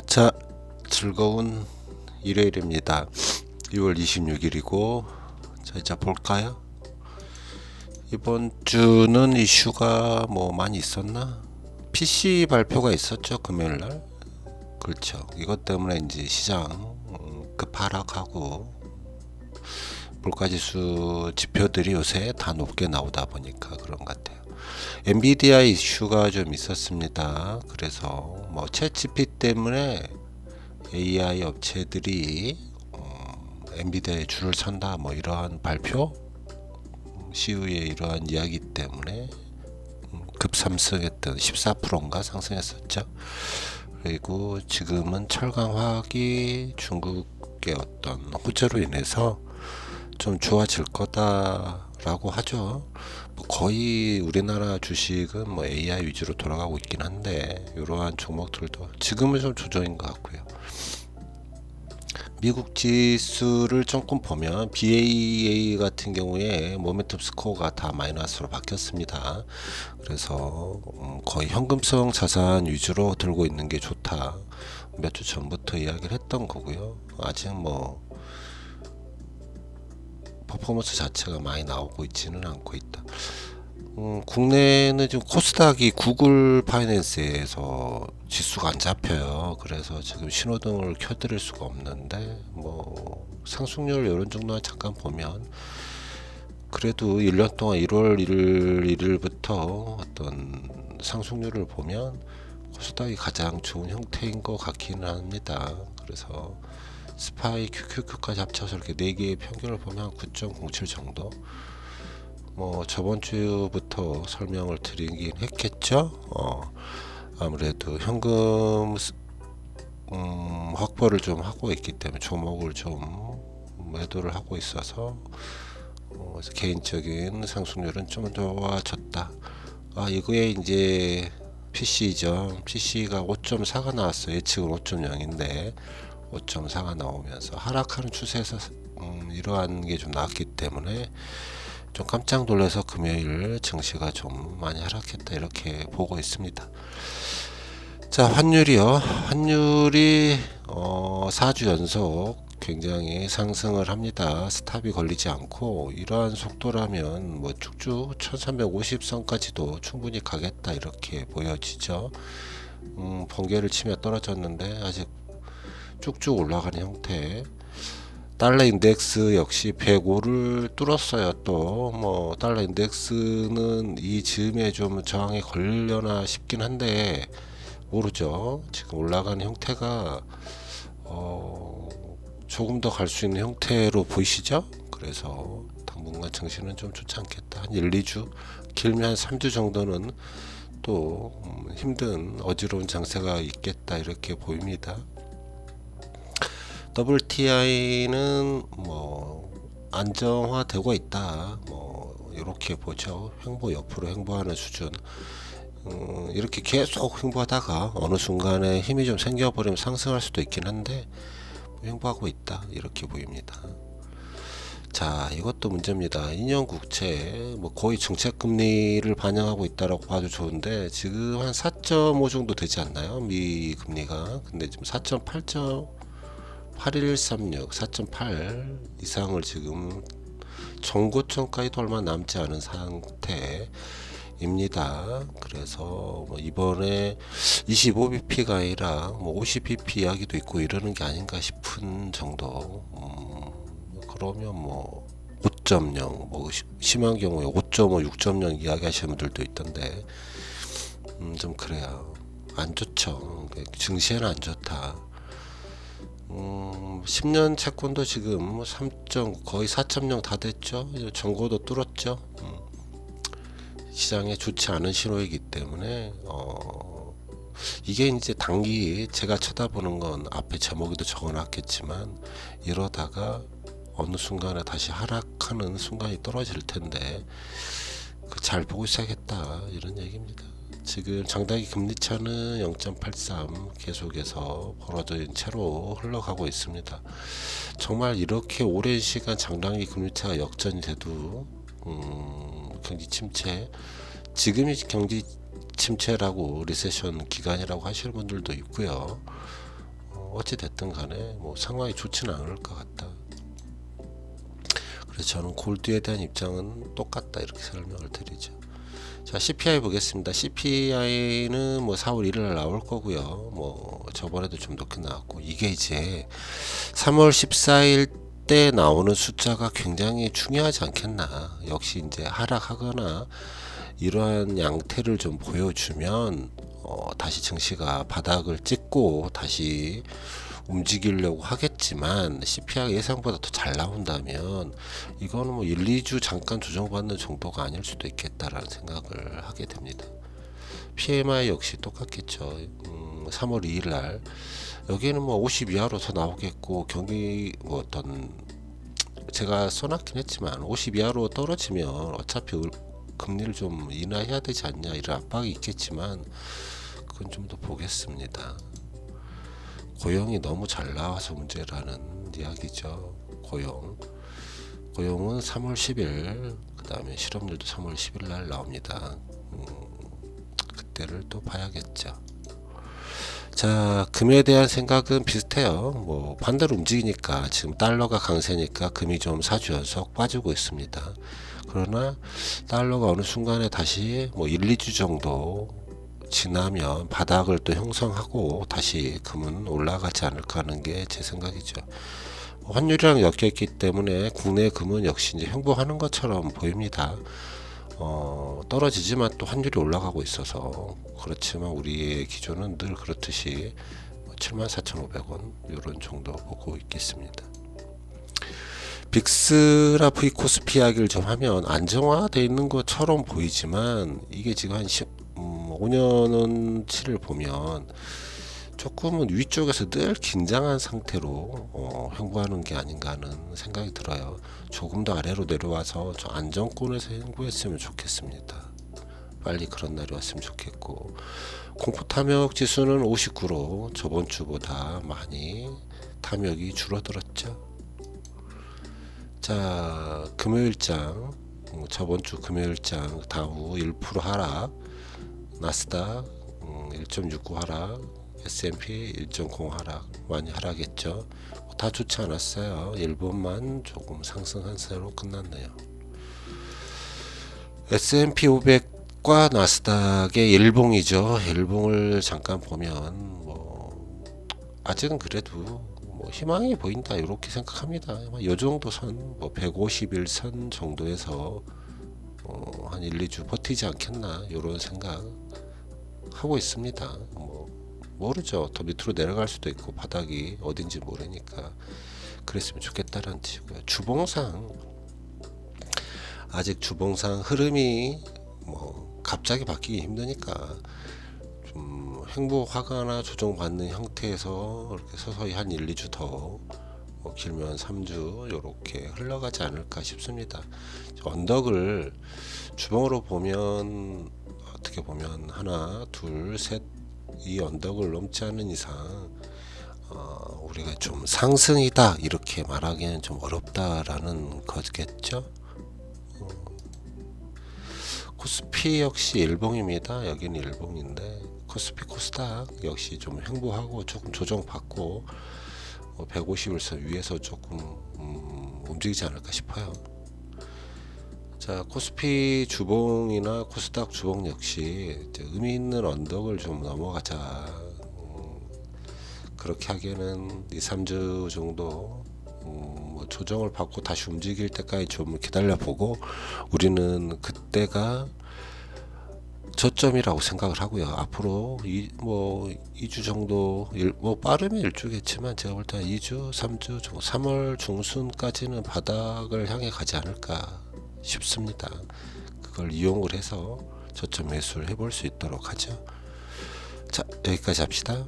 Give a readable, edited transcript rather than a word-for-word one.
자, 즐거운 일요일입니다. 6월 26일이고, 자, 이제 볼까요? 이번 주는 이슈가 뭐 많이 있었나? PC 발표가 있었죠, 금요일 날. 그렇죠. 이것 때문에 이제 시장 급하락하고, 물가지수 지표들이 요새 다 높게 나오다 보니까 그런 것 같아요. 엔비디아 이슈가 좀 있었습니다. 그래서 뭐 챗 GPT 때문에 AI 업체들이 엔비디아에 줄을 선다 뭐 이러한 발표 시우의 이러한 이야기 때문에 급상승했던 14%인가 상승했었죠. 그리고 지금은 철강화학이 중국의 어떤 호재로 인해서 좀 좋아질 거다라고 하죠. 뭐 거의 우리나라 주식은 뭐 AI 위주로 돌아가고 있긴 한데 이러한 종목들도 지금은 좀 조정인 것 같고요. 미국 지수를 조금 보면 BAA 같은 경우에 모멘텀 스코어가 다 마이너스로 바뀌었습니다. 그래서 거의 현금성 자산 위주로 들고 있는 게 좋다. 몇 주 전부터 이야기를 했던 거고요. 아직 뭐 퍼포먼스 자체가 많이 나오고 있지는 않고 있다. 국내는 지금 코스닥이 구글 파이낸스에서 지수가 안 잡혀요. 그래서 지금 신호등을 켜드릴 수가 없는데 뭐 상승률 이런 정도만 잠깐 보면 그래도 1년 동안 1월 1일부터 어떤 상승률을 보면 코스닥이 가장 좋은 형태인 것 같기는 합니다. 그래서 스파이 QQQ까지 합쳐서 이렇게 4개의 평균을 보면 9.07 정도. 뭐 저번 주부터 설명을 드리긴 했겠죠. 아무래도 현금 확보를 좀 하고 있기 때문에 종목을 좀 매도를 하고 있어서 그래서 개인적인 상승률은 좀 좋아졌다. 이거에 이제 PC죠. PC가 5.4가 나왔어요. 예측은 5.0인데 5.4가 나오면서 하락하는 추세에서 이러한 게 좀 나왔기 때문에 좀 깜짝 놀라서 금요일 증시가 좀 많이 하락했다 이렇게 보고 있습니다. 자, 환율이요. 환율이 4주 연속 굉장히 상승을 합니다. 스탑이 걸리지 않고 이러한 속도라면 뭐 쭉쭉 1350선까지도 충분히 가겠다 이렇게 보여지죠. 번개를 치며 떨어졌는데 아직 쭉쭉 올라가는 형태. 달러 인덱스 역시 105를 뚫었어요. 또 뭐 달러 인덱스는 이 즈음에 좀 저항에 걸려나 싶긴 한데 모르죠. 지금 올라가는 형태가 조금 더 갈 수 있는 형태로 보이시죠? 그래서 당분간 증시는 좀 좋지 않겠다. 한 1, 2주 길면 한 3주 정도는 또 힘든 어지러운 장세가 있겠다 이렇게 보입니다. WTI는 뭐 안정화되고 있다. 뭐 이렇게 보죠. 횡보 옆으로 횡보하는 수준. 이렇게 계속 횡보하다가 어느 순간에 힘이 좀 생겨버리면 상승할 수도 있긴 한데 횡보하고 있다 이렇게 보입니다. 자, 이것도 문제입니다. 2년 국채 뭐 거의 정책금리를 반영하고 있다라고 봐도 좋은데 지금 한 4.5 정도 되지 않나요? 미 금리가. 근데 지금 4.8136, 4.8 이상을 지금 정고점까지도 얼마 남지 않은 상태. 입니다. 그래서 뭐 이번에 25bp가 아니라 뭐 50bp 이야기도 있고 이러는 게 아닌가 싶은 정도. 그러면 뭐 5.0, 뭐 심한 경우에 5.5, 6.0 이야기 하시는 분들도 있던데, 좀 그래요. 안 좋죠. 증시에는 안 좋다. 10년 채권도 지금 3. 거의 4.0 다 됐죠. 정고도 뚫었죠. 시장에 좋지 않은 신호이기 때문에 이게 이제 단기 제가 쳐다보는 건 앞에 제목에도 적어놨겠지만 이러다가 어느 순간에 다시 하락하는 순간이 떨어질 텐데 잘 보고 있어야겠다 이런 얘기입니다. 지금 장단기 금리차는 0.83 계속해서 벌어진 채로 흘러가고 있습니다. 정말 이렇게 오랜 시간 장단기 금리차가 역전이 돼도 경기 침체, 지금이 경기 침체라고 리세션 기간이라고 하시는 분들도 있고요. 어찌 됐든 간에 뭐 상황이 좋지는 않을 것 같다. 그래서 저는 골드에 대한 입장은 똑같다 이렇게 설명을 드리죠. 자, CPI 보겠습니다. CPI는 뭐 4월 1일 날 나올 거고요. 뭐 저번에도 좀 높게 나왔고, 이게 이제 3월 14일 때 나오는 숫자가 굉장히 중요하지 않겠나. 역시 이제 하락하거나 이러한 양태를 좀 보여주면 다시 증시가 바닥을 찍고 다시 움직이려고 하겠지만, CPI가 예상보다 더 잘 나온다면 이거는 뭐 1, 2주 잠깐 조정받는 정도가 아닐 수도 있겠다라는 생각을 하게 됩니다. PMI 역시 똑같겠죠. 3월 2일 날 여기는 뭐 50 이하로 더 나오겠고, 경기 뭐 어떤 제가 써놨긴 했지만 50 이하로 떨어지면 어차피 금리를 좀 인하해야 되지 않냐 이런 압박이 있겠지만, 그건 좀 더 보겠습니다. 고용이 너무 잘 나와서 문제라는 이야기죠. 고용은 3월 10일, 그 다음에 실업률도 3월 10일 날 나옵니다. 그때를 또 봐야겠죠. 자, 금에 대한 생각은 비슷해요. 뭐 반대로 움직이니까 지금 달러가 강세니까 금이 좀 4주 연속 빠지고 있습니다. 그러나 달러가 어느 순간에 다시 뭐 1, 2주 정도 지나면 바닥을 또 형성하고 다시 금은 올라가지 않을까 하는 게 제 생각이죠. 환율이랑 엮여있기 때문에 국내 금은 역시 이제 횡보하는 것처럼 보입니다. 떨어지지만 또 환율이 올라가고 있어서. 그렇지만 우리의 기조는 늘 그렇듯이 74,500원 이런 정도 보고 있겠습니다. 빅스라 V코스피 이야기를 좀 하면 안정화되어 있는 것처럼 보이지만, 이게 지금 한 5년치를 보면 조금은 위쪽에서 늘 긴장한 상태로 횡보하는 게 아닌가 하는 생각이 들어요. 조금 더 아래로 내려와서 저 안정권에서 횡보했으면 좋겠습니다. 빨리 그런 날이 왔으면 좋겠고, 공포 탐욕 지수는 59로 저번 주보다 많이 탐욕이 줄어들었죠. 자, 금요일장, 저번 주 금요일장 다우 1% 하락, 나스닥 1.69 하락, S&P 1.0 하락, 많이 하락했죠. 다 좋지 않았어요. 일본만 조금 상승한 세로 끝났네요. S&P 500과 나스닥의 일봉이죠. 일봉을 잠깐 보면 뭐 아직은 그래도 뭐 희망이 보인다 이렇게 생각합니다. 이 정도 선, 뭐 151선 정도에서 한 1, 2주 버티지 않겠나 이런 생각 하고 있습니다. 뭐 모르죠. 더 밑으로 내려갈 수도 있고 바닥이 어딘지 모르니까 그랬으면 좋겠다라는 뜻이고요. 주봉상 아직 주봉상 흐름이 뭐 갑자기 바뀌기 힘드니까 좀 횡보하거나 조정받는 형태에서 이렇게 서서히 한 1, 2주 더, 뭐 길면 3주 이렇게 흘러가지 않을까 싶습니다. 언덕을 주봉으로 보면 어떻게 보면 하나, 둘, 셋, 이 언덕을 넘지 않는 이상 우리가 좀 상승이다 이렇게 말하기는 좀 어렵다라는 거겠죠. 코스피 역시 일봉입니다. 여기는 일봉인데 코스피 코스닥 역시 좀 횡보하고 조금 조정받고 150일선 위에서 조금 움직이지 않을까 싶어요. 자, 코스피 주봉이나 코스닥 주봉 역시 이제 의미 있는 언덕을 좀 넘어가자. 그렇게 하기에는 2, 3주 정도 뭐 조정을 받고 다시 움직일 때까지 좀 기다려 보고, 우리는 그때가 저점이라고 생각을 하고요. 앞으로 뭐 2주 정도, 뭐 빠르면 1주겠지만 제가 볼 때 2주, 3주 정도, 3월 중순까지는 바닥을 향해 가지 않을까 싶습니다. 그걸 이용을 해서 저점 매수를 해볼 수 있도록 하죠. 자, 여기까지 합시다.